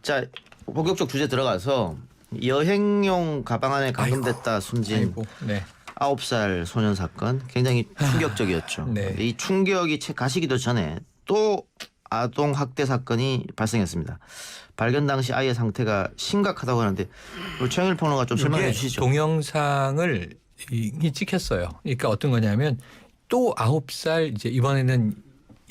자, 본격적 주제 들어가서 여행용 가방 안에 감금됐다 숨진 아이고, 네. 9살 소년 사건 굉장히 충격적이었죠. 네. 이 충격이 채 가시기도 전에 또 아동 학대 사건이 발생했습니다. 발견 당시 아이의 상태가 심각하다고 하는데 우리 최영일 평론가 좀 설명해 주시죠. 동영상을 찍혔어요. 그러니까 어떤 거냐면 또 9살 이제 이번에는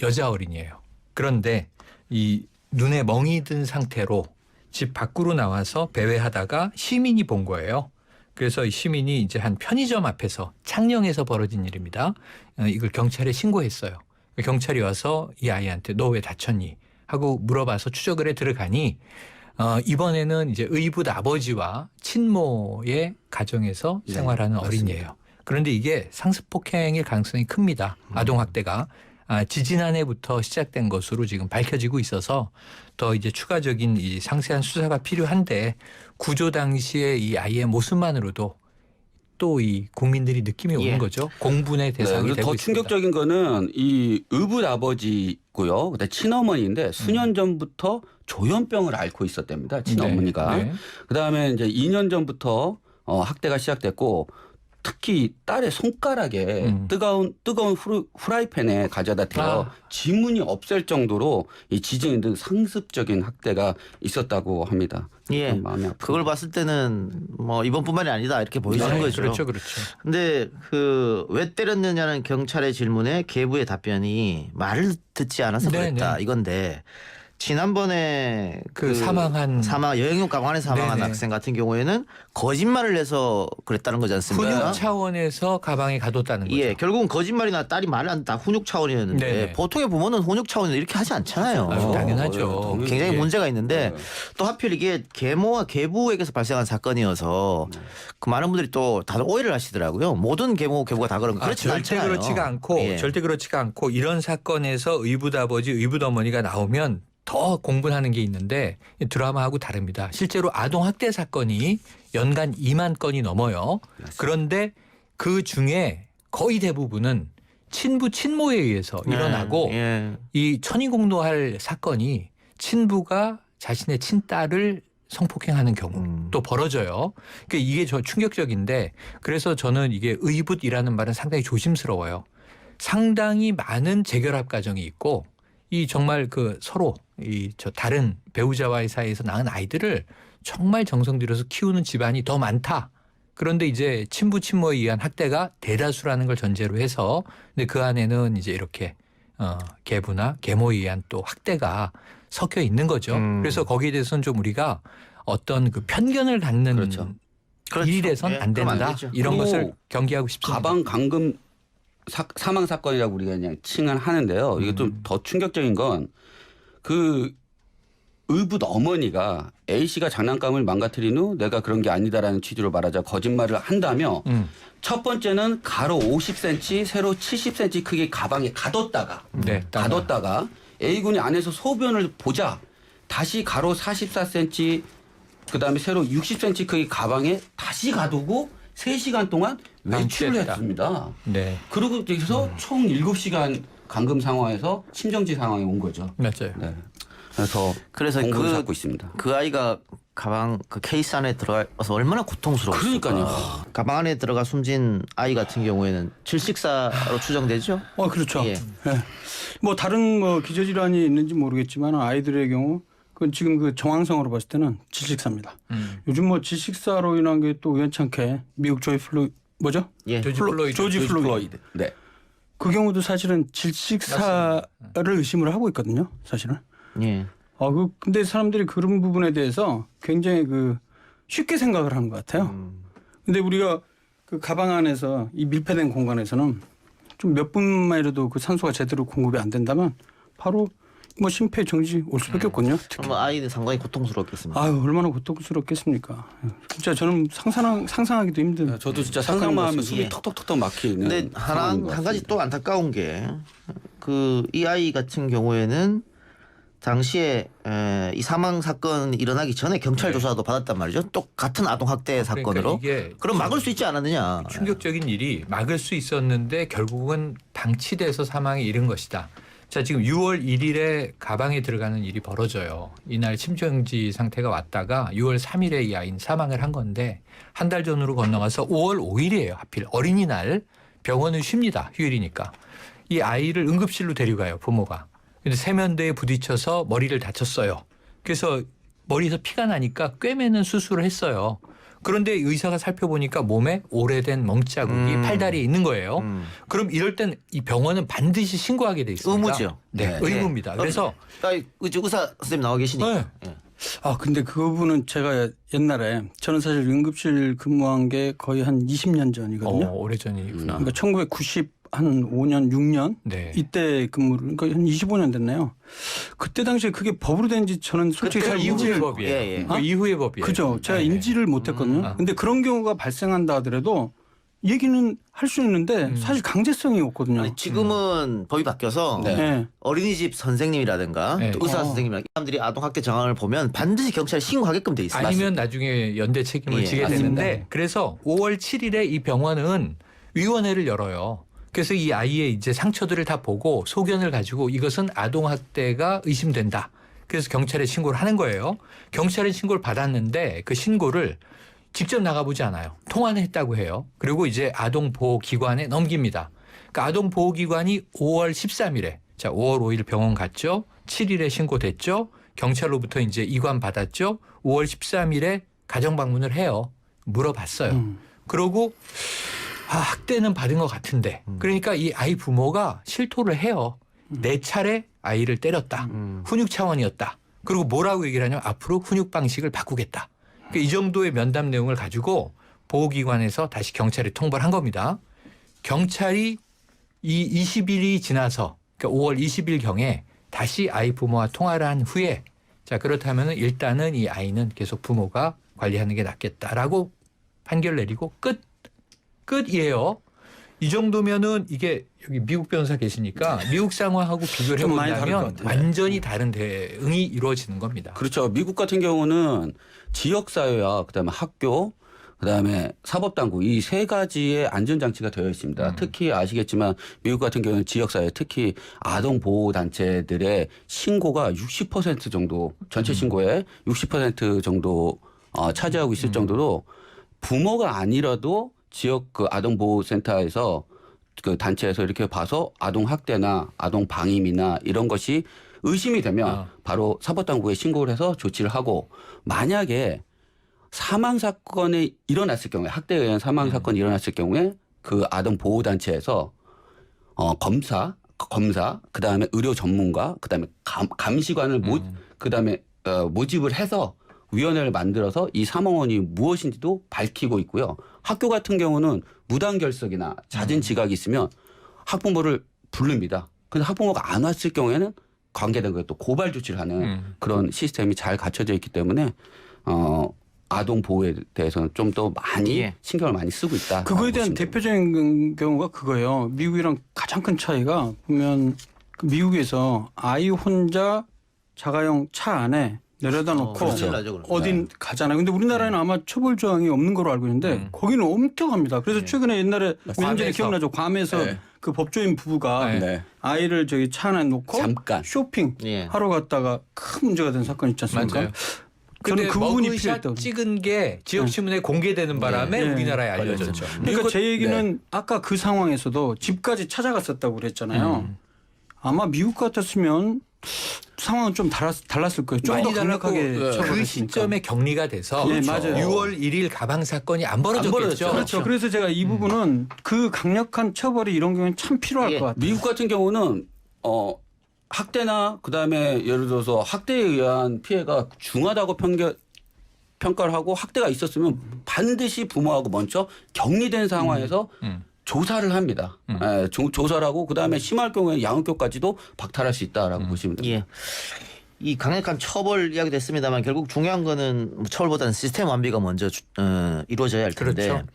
여자 어린이에요. 그런데 이 눈에 멍이 든 상태로 집 밖으로 나와서 배회하다가 시민이 본 거예요. 그래서 이 시민이 이제 한 편의점 앞에서 창녕에서 벌어진 일입니다. 이걸 경찰에 신고했어요. 경찰이 와서 이 아이한테 너 왜 다쳤니? 하고 물어봐서 추적을 해 들어가니 이번에는 이제 의붓 아버지와 친모의 가정에서 네, 생활하는 맞습니다. 어린이에요. 그런데 이게 상습 폭행일 가능성이 큽니다. 아동 학대가 지지난해부터 시작된 것으로 지금 밝혀지고 있어서 더 이제 추가적인 이 상세한 수사가 필요한데 구조 당시에 이 아이의 모습만으로도 또 이 국민들이 느낌이 오는 거죠. 공분의 대상이 네, 되고 더 있습니다. 충격적인 거는 이 의붓 아버지고요. 그다음에 친어머니인데 수년 전부터 조현병을 앓고 있었답니다. 친어머니가. 네. 그다음에 이제 2년 전부터 학대가 시작됐고 특히 딸의 손가락에 뜨거운 후라이팬에 가져다 대어 지문이 없을 정도로 이 지진 등 상습적인 학대가 있었다고 합니다. 예, 마음이 아프고. 그걸 봤을 때는 뭐 이번뿐만이 아니다 이렇게 보이는 네, 거죠. 그렇죠, 그렇죠. 근데 그 왜 때렸느냐는 경찰의 질문에 계부의 답변이 말을 듣지 않아서 네, 그랬다 네. 이건데 지난번에 그 사망한 여행용 가방안에 사망한 네네. 학생 같은 경우에는 거짓말을 해서 그랬다는 거지 않습니까? 훈육 차원에서 가방에 가뒀다는 거죠. 예, 결국은 거짓말이나 딸이 말을 안 다 훈육 차원이었는데 네네. 보통의 부모는 훈육 차원이 이렇게 하지 않잖아요. 아유, 당연하죠. 굉장히 예. 문제가 있는데 또 하필 이게 계모와 계부에게서 발생한 사건이어서 그 많은 분들이 또 다들 오해를 하시더라고요. 모든 계모가 다 그런 거 그렇지 절대 않잖아요. 그렇지가 않고 예. 절대 그렇지가 않고 이런 사건에서 의붓 아버지, 의붓 어머니가 나오면 더 공분하는 게 있는데 드라마하고 다릅니다. 실제로 아동 학대 사건이 연간 2만 건이 넘어요. 그런데 그 중에 거의 대부분은 친부 친모에 의해서 일어나고 예. 이 천인공노할 사건이 친부가 자신의 친딸을 성폭행하는 경우 또 벌어져요. 그러니까 이게 저 충격적인데 그래서 저는 이게 의붓이라는 말은 상당히 조심스러워요. 상당히 많은 재결합 과정이 있고 이 정말 그 서로 이 저 다른 배우자와의 사이에서 낳은 아이들을 정말 정성 들여서 키우는 집안이 더 많다. 그런데 이제 친부 친모에 의한 학대가 대다수라는 걸 전제로 해서 근데 그 안에는 이제 이렇게 계부나 계모에 의한 또 학대가 섞여 있는 거죠. 그래서 거기에 대해서는 좀 우리가 어떤 그 편견을 갖는 그렇죠. 그렇죠. 일이 돼선 예, 안 그러면 안 된다. 되죠. 이런 그리고 것을 경계하고 싶습니다. 가방 감금 사망 사건이라고 우리가 그냥 칭을 하는데요. 이게 좀 더 충격적인 건 그 의붓 어머니가 A 씨가 장난감을 망가뜨린 후 내가 그런 게 아니다라는 취지로 말하자 거짓말을 한다며 첫 번째는 가로 50cm, 세로 70cm 크기 가방에 가뒀다가 A 군이 안에서 소변을 보자 다시 가로 44cm 그다음에 세로 60cm 크기 가방에 다시 가두고 3시간 동안 외출을 방치했다. 했습니다. 네, 그리고 여기서 총 7시간 감금 상황에서 침정지 상황에 온 거죠. 맞아요. 네. 그래서 공분을 잡고 있습니다. 그 아이가 가방 그 케이스 안에 들어가서 얼마나 고통스러웠을까. 그러니까요. 가방 안에 들어가 숨진 아이 같은 경우에는 질식사로 추정되죠. 그렇죠. 예. 예. 뭐 다른 뭐 기저질환이 있는지 모르겠지만 아이들의 경우 그 지금 그 정황상으로 봤을 때는 질식사입니다. 요즘 뭐 질식사로 인한 게 또 우연찮게 미국 뭐죠? 예. 조지 플로이드. 네. 그 경우도 사실은 질식사를 의심을 하고 있거든요. 사실은. 예. 근데 사람들이 그런 부분에 대해서 굉장히 그 쉽게 생각을 하는 것 같아요. 근데 우리가 그 가방 안에서 이 밀폐된 공간에서는 좀 몇 분만이라도 그 산소가 제대로 공급이 안 된다면 바로 뭐 심폐정지 올 수밖에 없거든요. 그럼 아이는 상당히 고통스럽겠습니다. 얼마나 고통스럽겠습니까. 진짜 저는 상상하기도 힘든. 저도 진짜 상상만 하면 예. 숨이 턱턱턱턱 막히는. 근데 한 가지 또 안타까운 게 그 이 아이 같은 경우에는 당시에 이 사망 사건이 일어나기 전에 경찰 조사도 받았단 말이죠. 똑같은 아동 학대 사건으로. 이게 그럼 막을 수 있지 않았느냐. 충격적인 일이 막을 수 있었는데 결국은 방치돼서 사망에 이른 것이다. 자, 지금 6월 1일에 가방에 들어가는 일이 벌어져요. 이날 심정지 상태가 왔다가 6월 3일에 이 아이는 사망을 한 건데 한 달 전으로 건너가서 5월 5일이에요. 하필 어린이날 병원은 쉽니다. 휴일이니까. 이 아이를 응급실로 데려가요. 부모가. 근데 세면대에 부딪혀서 머리를 다쳤어요. 그래서 머리에서 피가 나니까 꿰매는 수술을 했어요. 그런데 의사가 살펴보니까 몸에 오래된 멍자국이 팔다리에 있는 거예요. 그럼 이럴 땐 이 병원은 반드시 신고하게 돼 있습니다. 의무죠. 네, 의무입니다. 그래서 의사 선생님 나와 계시니까. 네. 예. 아 근데 그 부분은 제가 옛날에 저는 사실 응급실 근무한 게 거의 한 20년 전이거든요. 오래전이구나. 그러니까 1995년 6년 네. 이때 근무를 그러니까 한 25년 됐네요. 그때 당시에 그게 법으로 된지 저는 솔직히 잘 이후의 인지를 법이에요. 예, 예. 그 이후의 법이에요. 그죠. 제가 네. 인지를 못했거든요. 근데 그런 경우가 발생한다 하더라도 얘기는 할 수 있는데 사실 강제성이 없거든요. 아니, 지금은 법이 바뀌어서 네. 네. 어린이집 선생님이라든가 네. 또 의사 선생님이라 사람들이 아동학대 정황을 보면 반드시 경찰에 신고하게끔 돼 있어요. 아니면 나중에 연대 책임을 예, 지게 맞습니다. 되는데 그래서 5월 7일에 이 병원은 위원회를 열어요. 그래서 이 아이의 이제 상처들을 다 보고 소견을 가지고 이것은 아동학대가 의심된다. 그래서 경찰에 신고를 하는 거예요. 경찰에 신고를 받았는데 그 신고를 직접 나가보지 않아요. 통화는 했다고 해요. 그리고 이제 아동보호기관에 넘깁니다. 그러니까 아동보호기관이 5월 13일에 자 5월 5일 병원 갔죠. 7일에 신고됐죠. 경찰로부터 이제 이관 받았죠. 5월 13일에 가정방문을 해요. 물어봤어요. 그러고 학대는 받은 것 같은데 그러니까 이 아이 부모가 실토를 해요. 4차례 아이를 때렸다. 훈육 차원이었다. 그리고 뭐라고 얘기를 하냐면 앞으로 훈육 방식을 바꾸겠다. 그러니까 이 정도의 면담 내용을 가지고 보호기관에서 다시 경찰에 통보를 한 겁니다. 경찰이 이 20일이 지나서 그러니까 5월 20일경에 다시 아이 부모와 통화를 한 후에 자 그렇다면 일단은 이 아이는 계속 부모가 관리하는 게 낫겠다라고 판결 내리고 끝이에요. 이 정도면은 이게 여기 미국 변호사 계시니까 미국 상황하고 비교를 좀 많이 다를 것 해본다면 같아요. 완전히 다른 대응이 이루어지는 겁니다. 그렇죠. 미국 같은 경우는 지역사회와 그다음에 학교, 그다음에 사법당국 이 세 가지의 안전장치가 되어 있습니다. 특히 아시겠지만 미국 같은 경우는 지역사회 특히 아동보호단체들의 신고가 60% 정도 전체 신고의 60% 정도 차지하고 있을 정도로 부모가 아니라도 지역 그 아동보호센터에서 그 단체에서 이렇게 봐서 아동학대나 아동방임이나 이런 것이 의심이 되면 바로 사법당국에 신고를 해서 조치를 하고 만약에 사망사건이 일어났을 경우에 학대에 의한 사망사건이 일어났을 경우에 그 아동보호단체에서 검사 그다음에 의료 전문가 그다음에 감시관을 그다음에 모집을 해서 위원회를 만들어서 이 사망원이 무엇인지도 밝히고 있고요. 학교 같은 경우는 무단결석이나 잦은 지각이 있으면 학부모를 부릅니다. 근데 학부모가 안 왔을 경우에는 관계된 거에 또 고발 조치를 하는 그런 시스템이 잘 갖춰져 있기 때문에 아동 보호에 대해서는 좀 더 많이 예. 신경을 많이 쓰고 있다. 그거에 대한 대표적인 경우가 그거예요. 미국이랑 가장 큰 차이가 보면 그 미국에서 아이 혼자 자가용 차 안에 내려다 놓고 그렇죠. 그러면. 어딘 가잖아요. 근데 우리나라에는 아마 처벌 조항이 없는 걸로 알고 있는데 거기는 엄격합니다. 그래서 최근에 옛날에 몇 년 전에 괌에서. 기억나죠. 괌에서 네. 그 법조인 부부가 네. 아이를 저기 차 안에 놓고 잠깐. 쇼핑 예. 하러 갔다가 큰 문제가 된 사건 있지 않습니까? 맞아요. 저는 근데 그 부분이 머그샷 필요했다고. 찍은 게 지역신문에 공개되는 바람에 네. 우리나라에 알려졌죠. 그러니까 제 얘기는 아까 그 상황에서도 집까지 찾아갔었다고 그랬잖아요. 아마 미국 같았으면 상황은 좀 달랐을 거예요. 좀 더 많이 달랐고 강력하게 그 처벌했으니까. 시점에 격리가 돼서 네, 맞아요. 6월 1일 가방 사건이 안 벌어졌겠죠. 그렇죠. 그래서 제가 이 부분은 그 강력한 처벌이 이런 경우는 참 필요할 예. 것 같아요. 미국 같은 경우는 학대나 그다음에 예를 들어서 학대에 의한 피해가 중하다고 평가를 하고 학대가 있었으면 반드시 부모하고 먼저 격리된 상황에서 조사를 합니다. 예, 조사를 하고 그다음에 심할 경우에는 양육교까지도 박탈할 수 있다라고 보시면 됩니다. 예. 이 강력한 처벌 이야기도 했습니다만 결국 중요한 거는 처벌보다는 시스템 완비가 먼저 이루어져야 할 텐데 그렇죠.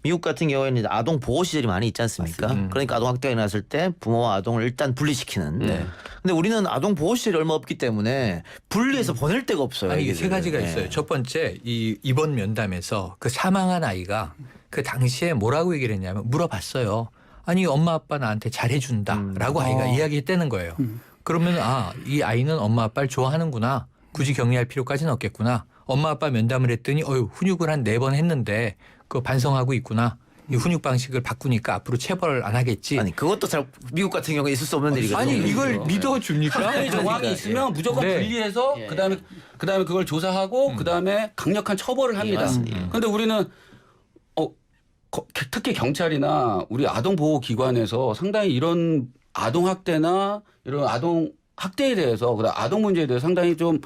미국 같은 경우에는 이제 아동 보호 시설이 많이 있지 않습니까? 그러니까 아동 학대가 일어났을 때 부모와 아동을 일단 분리시키는. 근데 우리는 아동 보호 시설이 얼마 없기 때문에 분리해서 보낼 데가 없어요. 아니 이게 애기들을. 세 가지가 예. 있어요. 첫 번째 이번 면담에서 그 사망한 아이가 그 당시에 뭐라고 얘기를 했냐면 물어봤어요. 아니 엄마 아빠 나한테 잘해준다라고 아이가 이야기했다는 거예요. 그러면 이 아이는 엄마 아빠를 좋아하는구나. 굳이 격리할 필요까지는 없겠구나. 엄마 아빠 면담을 했더니 훈육을 한 4번 했는데 그거 반성하고 있구나. 이 훈육 방식을 바꾸니까 앞으로 체벌 안 하겠지. 아니 그것도 잘 미국 같은 경우에 있을 수 없는 일이거든요. 아니 이걸 믿어줍니까? 상당히 정황이 있으면 무조건 네. 분리해서 예. 그다음에 그걸 조사하고 그다음에 강력한 처벌을 합니다. 맞습니다. 그런데 우리는 특히 경찰이나 우리 아동보호기관에서 상당히 이런 아동학대나 이런 아동학대에 대해서 그다음 아동 문제에 대해서 상당히 좀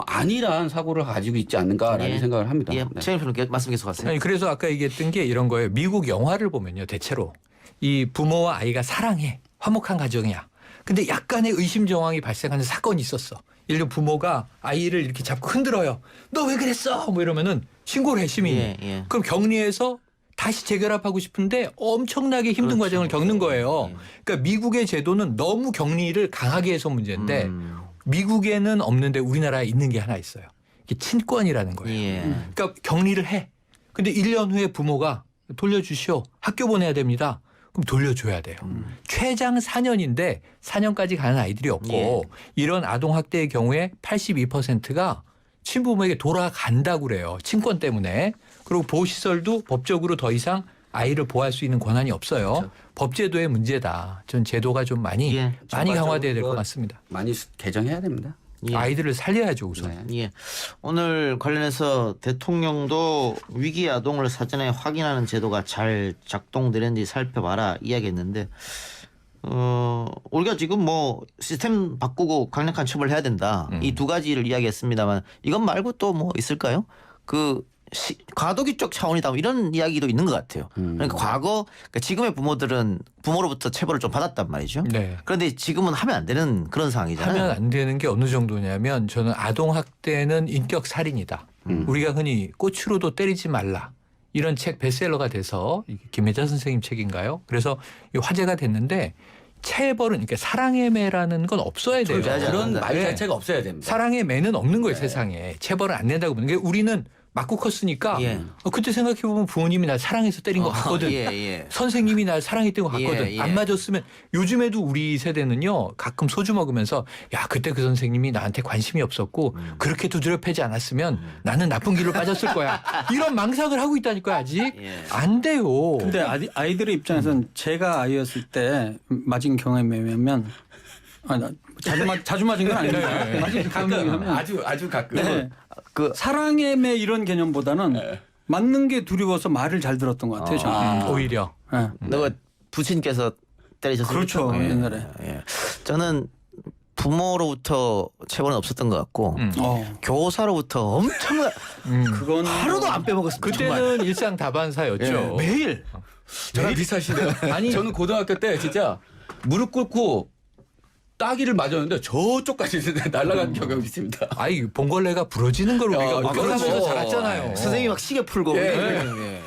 안일한 사고를 가지고 있지 않는가라는 예. 생각을 합니다. 예, 네. 최영일 변호사 말씀 계속하세요. 아니, 그래서 아까 얘기했던 게 이런 거예요. 미국 영화를 보면요. 대체로 이 부모와 아이가 사랑해. 화목한 가정이야. 근데 약간의 의심 정황이 발생하는 사건이 있었어. 예를 들어 부모가 아이를 이렇게 잡고 흔들어요. 너 왜 그랬어? 뭐 이러면은 신고를 해 시민이. 예. 그럼 격리해서 다시 재결합하고 싶은데 엄청나게 힘든 그렇죠. 과정을 겪는 거예요. 예. 그러니까 미국의 제도는 너무 격리를 강하게 해서 문제인데 미국에는 없는데 우리나라에 있는 게 하나 있어요. 이게 친권이라는 거예요. 예. 그러니까 격리를 해. 근데 1년 후에 부모가 돌려주시오. 학교 보내야 됩니다. 그럼 돌려줘야 돼요. 최장 4년인데 4년까지 가는 아이들이 없고 예. 이런 아동학대의 경우에 82%가 친부모에게 돌아간다고 그래요. 친권 때문에. 그리고 보호시설도 법적으로 더 이상 아이를 보호할 수 있는 권한이 없어요. 그렇죠. 법제도의 문제다. 전 제도가 좀 많이 예. 강화돼야 될 것 그거 같습니다. 많이 개정해야 됩니다. 예. 아이들을 살려야죠 우선. 네. 예. 오늘 관련해서 대통령도 위기 아동을 사전에 확인하는 제도가 잘 작동되는지 살펴봐라 이야기했는데 우리가 지금 뭐 시스템 바꾸고 강력한 처벌을 해야 된다. 이 두 가지를 이야기했습니다만 이것 말고 또 뭐 있을까요? 과도기적 차원이다 뭐 이런 이야기도 있는 것 같아요. 그러니까 그러니까 지금의 부모들은 부모로부터 체벌을 좀 받았단 말이죠. 네. 그런데 지금은 하면 안 되는 그런 상황이잖아요. 하면 안 되는 게 어느 정도냐면 저는 아동학대는 인격 살인이다. 우리가 흔히 꽃으로도 때리지 말라. 이런 책 베스트셀러가 돼서 김혜자 선생님 책인가요? 그래서 화제가 됐는데 체벌은 그러니까 사랑의 매라는 건 없어야 돼요. 그런 말 네. 자체가 없어야 됩니다. 사랑의 매는 없는 거예요 세상에. 체벌은 안 된다고 보는 게 우리는 맞고 컸으니까 예. 그때 생각해 보면 부모님이 날 사랑해서 때린 것 같거든. 예. 선생님이 날 사랑했던 것 같거든. 예. 안 맞았으면 요즘에도 우리 세대는요 가끔 소주 먹으면서 야 그때 그 선생님이 나한테 관심이 없었고 그렇게 두드려 패지 않았으면 나는 나쁜 길로 빠졌을 거야. 이런 망상을 하고 있다니까요 아직. 예. 안 돼요. 근데 아이들의 입장에서는 제가 아이였을 때 맞은 경험이면 자주 맞은 건 아닌데 맞은 경험이면 아주 가끔. 네. 그 사랑의 매 이런 개념보다는 맞는 게 두려워서 말을 잘 들었던 것 같아요. 저는. 오히려. 네. 너가 부친께서 때리셨습니까? 그렇죠. 예. 옛날에. 예. 저는 부모로부터 체벌은 없었던 것 같고 교사로부터 엄청난 그건 하루도 안 빼먹었습니다. 정말. 그때는 일상 다반사였죠. 매일 저랑 비슷하시네요. 아니 저는 고등학교 때 진짜 무릎 꿇고 따기를 맞았는데 저쪽까지 날아간 경험이 있습니다. 아이 봉골레가 부러지는 걸 우리가 목격하면서 그렇죠. 자랐잖아요. 선생님이 막 시계 풀고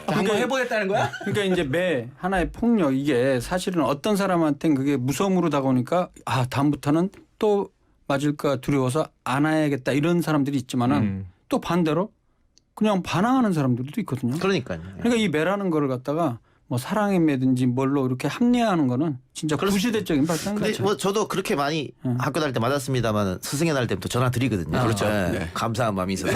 한번 해보겠다는 거야? 그러니까 이제 매 하나의 폭력 이게 사실은 어떤 사람한테는 그게 무서움으로 다가오니까 다음부터는 또 맞을까 두려워서 안 해야겠다 이런 사람들이 있지만은 또 반대로 그냥 반항하는 사람들도 있거든요. 그러니까요. 그러니까 이 매라는 거를 갖다가 뭐 사랑의 매든지 뭘로 이렇게 합리화하는 거는 진짜 구시대적인 발상 근데 같아요. 뭐 저도 그렇게 많이 학교 다닐 때 맞았습니다만 스승의 날 때부터 전화 드리거든요. 그렇죠. 예, 네. 감사한 마음이 있어서.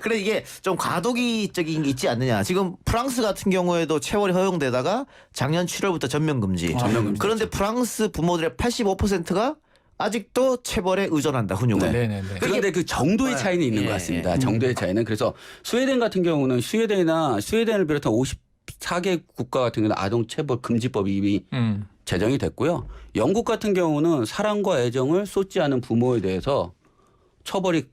그래 이게 좀 과도기적인 게 있지 않느냐. 지금 프랑스 같은 경우에도 체벌이 허용되다가 작년 7월부터 전면 금지. 그런데 프랑스 부모들의 85%가 아직도 체벌에 의존한다 훈육을. 네네네. 그런데 그 정도의 차이는 있는 것 같습니다. 정도의 차이는. 그래서 스웨덴 같은 경우는 스웨덴을 비롯한 54개 국가 같은 경우는 아동 체벌 금지법이 이미 제정이 됐고요. 영국 같은 경우는 사랑과 애정을 쏟지 않은 부모에 대해서 처벌이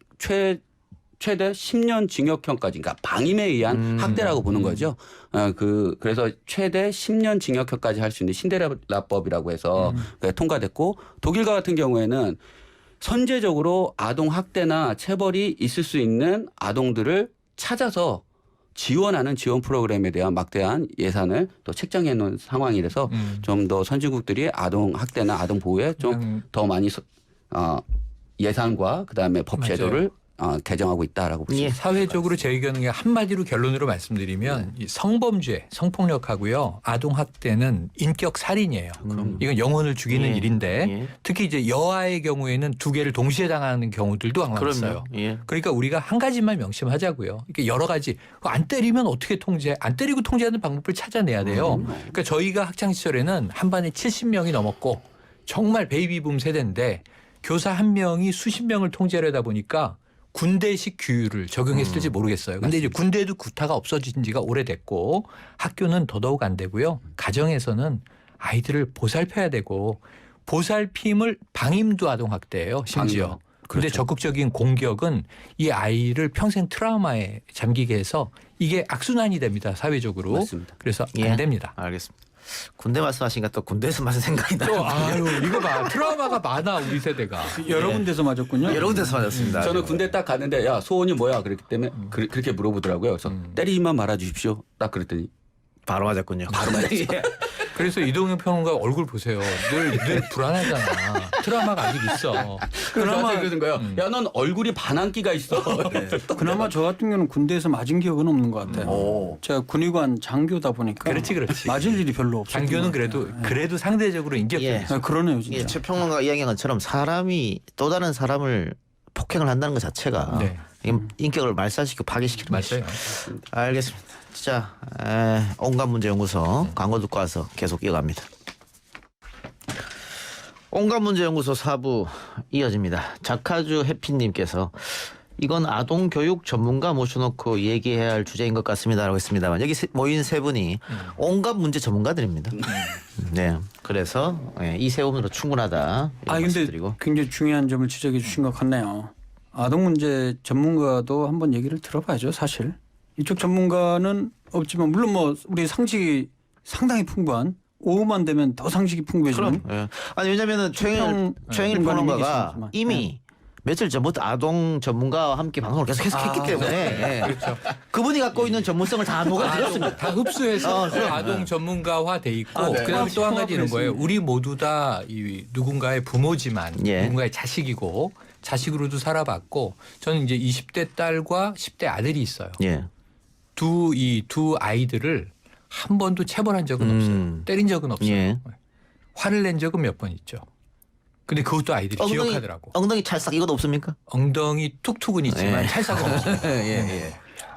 최대 10년 징역형까지, 그러니까 방임에 의한 학대라고 보는 거죠. 그래서 최대 10년 징역형까지 할 수 있는 신데렐라법이라고 해서 통과됐고, 독일과 같은 경우에는 선제적으로 아동 학대나 체벌이 있을 수 있는 아동들을 찾아서 지원하는 지원 프로그램에 대한 막대한 예산을 또 책정해 놓은 상황이라서 좀 더 선진국들이 아동 학대나 아동 보호에 좀 더 많이 예산과 그다음에 법 제도를 개정하고 있다라고 보시면 예. 사회적으로 제 의견은 한마디로 결론으로 말씀드리면 이 성범죄, 성폭력하고요, 아동학대는 인격 살인이에요. 이건 영혼을 죽이는 예. 일인데 예. 특히 이제 여아의 경우에는 두 개를 동시에 당하는 경우들도 왕왕 있어요. 예. 그러니까 우리가 한 가지만 명심하자고요. 이게 여러 가지 안 때리면 어떻게 통제? 안 때리고 통제하는 방법을 찾아내야 돼요. 그러니까 저희가 학창 시절에는 한 반에 70명이 넘었고 정말 베이비붐 세대인데 교사 한 명이 수십 명을 통제하려다 보니까 군대식 규율을 적용했을지 모르겠어요. 근데 이제 군대에도 구타가 없어진 지가 오래됐고 학교는 더더욱 안 되고요. 가정에서는 아이들을 보살펴야 되고 보살핌을 방임도 아동학대예요. 심지어. 방임. 근데 그렇죠. 적극적인 공격은 이 아이를 평생 트라우마에 잠기게 해서 이게 악순환이 됩니다. 사회적으로. 맞습니다. 그래서 예. 안 됩니다. 알겠습니다. 군대 말씀하시니까 또 군대에서 맞은 생각이 나요. 또 아유 이거 봐 트라우마가 많아 우리 세대가. 여러 군데서 맞았군요. 여러 군데서 맞았습니다. 저는 군대 딱 갔는데 야 소원이 뭐야 그랬기 때문에 그렇게 물어보더라고요. 그래서 때리지만 말아 주십시오. 딱 그랬더니 바로 맞았군요. 바로 맞았죠. 그래서 이동현 평론가 얼굴 보세요. 늘 불안하잖아. 트라우마가 아직 있어. 그나마 그러는 거예요. 야 넌 얼굴이 반항기가 있어. 그나마 저 같은 경우는 군대에서 맞은 기억은 없는 것 같아요. 제가 군의관 장교다 보니까 그렇지. 맞을 일이 별로 없어요. 장교는 그래도 상대적으로 인격적이죠. 예. 그러네요 진짜. 예, 최 평론가가 이야기한 것처럼 사람이 또 다른 사람을 폭행을 한다는 것 자체가 네. 인격을 말살시키고 파괴시키는 것이죠. 맞아요. 알겠습니다. 자, 온갖 문제 연구소 광고 듣고 와서 계속 이어갑니다. 온갖 문제 연구소 4부 이어집니다. 자카주 해피님께서 이건 아동 교육 전문가 모셔놓고 얘기해야 할 주제인 것 같습니다라고 했습니다만 여기 모인 세 분이 온갖 문제 전문가들입니다. 네, 그래서 이 세움으로 충분하다. 이런 근데 말씀드리고. 굉장히 중요한 점을 지적해 주신 것 같네요. 아동 문제 전문가도 한번 얘기를 들어봐야죠, 사실. 이쪽 전문가는 없지만 물론 뭐 우리 상식이 상당히 풍부한 오후만 되면 더 상식이 풍부해지는. 예. 아니 왜냐면은 최영일 평론가가 계시지만. 이미 며칠 전부터 아동 전문가와 함께 방송을 계속했기 때문에 예. 그렇죠. 그분이 갖고 있는 전문성을 다 녹아들었습니다. 다 흡수해서 그럼. 아동 전문가화 돼 있고 네. 그다음에 또 한 가지는 통합해서. 뭐예요? 우리 모두 다 이 누군가의 부모지만 예. 누군가의 자식이고 자식으로도 살아봤고 저는 이제 20대 딸과 10대 아들이 있어요. 예. 두 아이들을 한 번도 체벌한 적은 없어요. 때린 적은 없어요. 예. 화를 낸 적은 몇 번 있죠. 근데 그것도 아이들이 기억하더라고. 엉덩이 찰싹 이것도 없습니까? 엉덩이 툭툭은 있지만 예. 찰싹은 없어요. 예.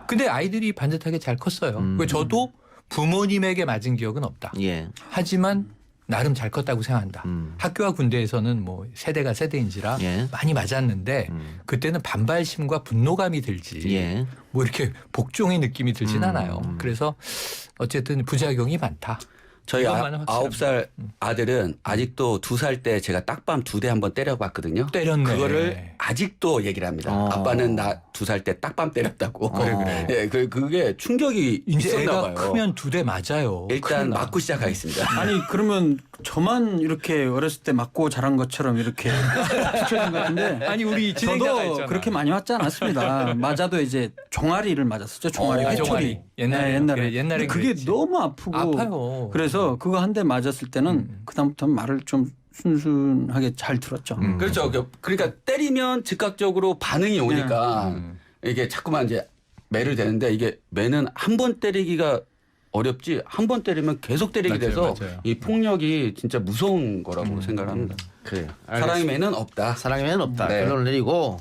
근데 아이들이 반듯하게 잘 컸어요. 저도 부모님에게 맞은 기억은 없다. 예. 하지만 나름 잘 컸다고 생각한다. 학교와 군대에서는 뭐 세대가 세대인지라 예. 많이 맞았는데 그때는 반발심과 분노감이 들지 예. 뭐 이렇게 복종의 느낌이 들진 않아요. 그래서 어쨌든 부작용이 많다. 저희 이것만은 확실합니다. 9살 아들은 아직도 2살 때 제가 딱밤 2대 한번 때려봤거든요. 때렸네. 그거를 아직도 얘기를 합니다. 아빠는 나 2살 때 딱밤 때렸다고. 그래. 예, 그게 충격이 이제 있었나 애가 봐요. 크면 2대 맞아요. 일단 큰일 나. 맞고 시작하겠습니다. 아니 그러면 저만 이렇게 어렸을 때 맞고 자란 것처럼 이렇게 비춰진 것 같은데 아니 우리 진행자가 저도 있잖아. 그렇게 많이 맞지 않았습니다. 맞아도 이제 종아리를 맞았었죠. 종아리 아, 회초리. 종아리. 옛날에. 옛날에. 그래, 옛날엔 근데 그게 그랬지. 너무 아프고 아파요. 그래서 그거 한 대 맞았을 때는 그다음부터는 말을 좀 순순하게 잘 들었죠. 그렇죠. 그러니까 때리면 즉각적으로 반응이 오니까 이게 자꾸만 이제 매를 대는데 이게 매는 한 번 때리기가 어렵지 한 번 때리면 계속 때리게 맞아요, 돼서 맞아요. 이 폭력이 진짜 무서운 거라고 생각을 합니다. 그래요. 사랑의 매는 없다. 사랑의 매는 없다. 네. 결론을 내리고